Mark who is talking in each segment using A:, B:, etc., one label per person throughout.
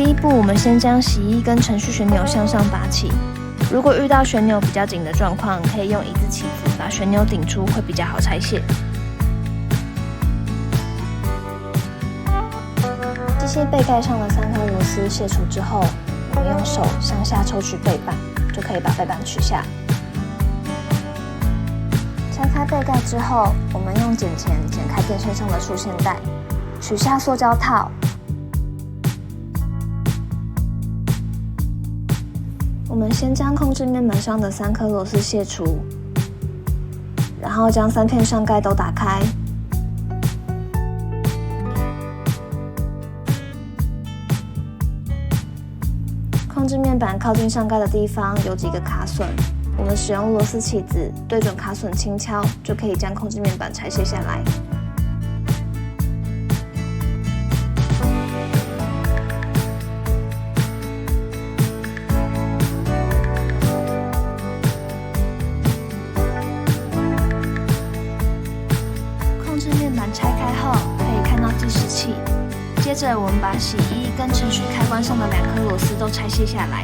A: 第一步，我们先将洗衣跟程序旋钮向上拔起。如果遇到旋钮比较紧的状况，可以用椅子起子把旋钮顶出，会比较好拆卸。机械背盖上的3颗螺丝卸除之后，我们用手向下抽取背板，就可以把背板取下。拆开背盖之后，我们用剪钳剪开电线上的束线带，取下塑胶套。我们先将控制面板上的3颗螺丝卸除，然后将3片上盖都打开。控制面板靠近上盖的地方有几个卡榫，我们使用螺丝起子对准卡榫轻敲，就可以将控制面板拆卸下来。控制面板拆开后，可以看到计时器。接着，我们把洗衣跟程序开关上的2颗螺丝都拆卸下来。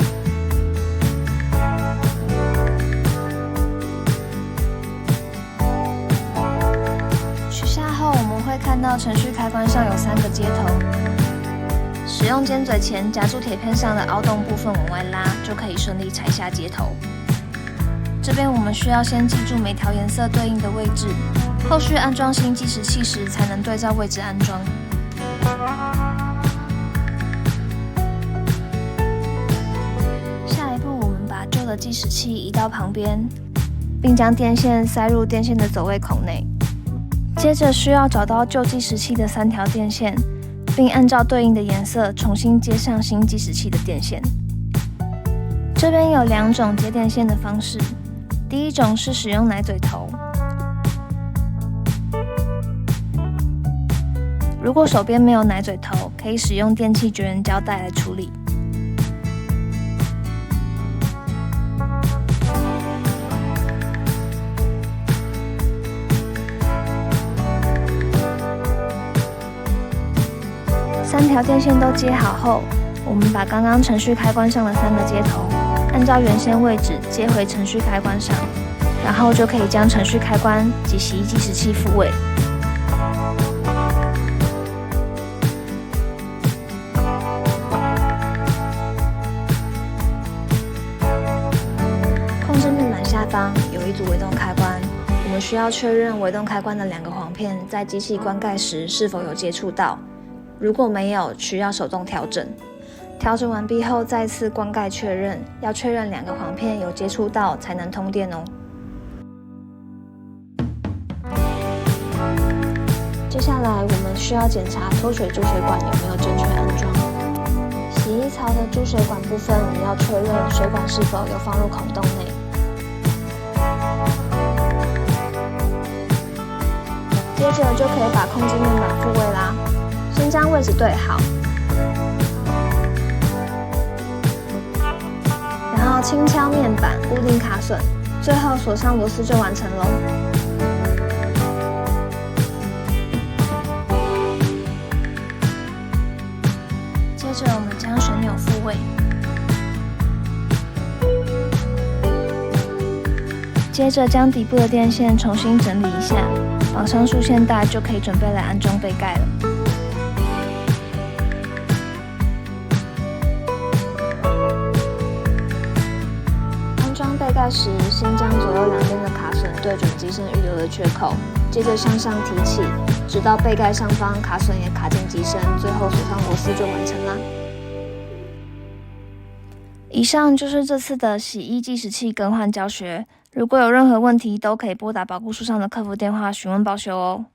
A: 取下后，我们会看到程序开关上有3个接头。使用尖嘴钳夹住铁片上的凹洞部分往外拉，就可以顺利拆下接头。这边我们需要先记住每条颜色对应的位置，后续安装新计时器时才能对照位置安装。下一步，我们把旧的计时器移到旁边，并将电线塞入电线的走位孔内。接着需要找到旧计时器的3条电线，并按照对应的颜色重新接上新计时器的电线。这边有2种接电线的方式，第一种是使用奶嘴头。如果手边没有奶嘴头，可以使用电器绝缘胶带来处理。3条电线都接好后，我们把刚刚程序开关上的3个接头，按照原先位置接回程序开关上，然后就可以将程序开关及洗衣计时器复位。控制面板下方有一组微动开关，我们需要确认微动开关的2个簧片在机器关盖时是否有接触到。如果没有，需要手动调整。调整完毕后，再次关盖确认，要确认2个簧片有接触到才能通电哦。接下来我们需要检查脱水注水管有没有正确安装。洗衣槽的注水管部分，我们要确认水管是否有放入孔洞内。接着就可以把控制面板复位啦。先将位置对好，然后轻敲面板固定卡榫，最后锁上螺丝就完成喽。接着我们将旋钮复位，接着将底部的电线重新整理一下，绑上束线带就可以准备来安装背盖了。背盖时，先将左右2边的卡榫对准机身预留的缺口，接着向上提起，直到背盖上方卡榫也卡进机身，最后锁上螺丝就完成啦。以上就是这次的洗衣计时器更换教学，如果有任何问题，都可以拨打保固书上的客服电话询问报修哦。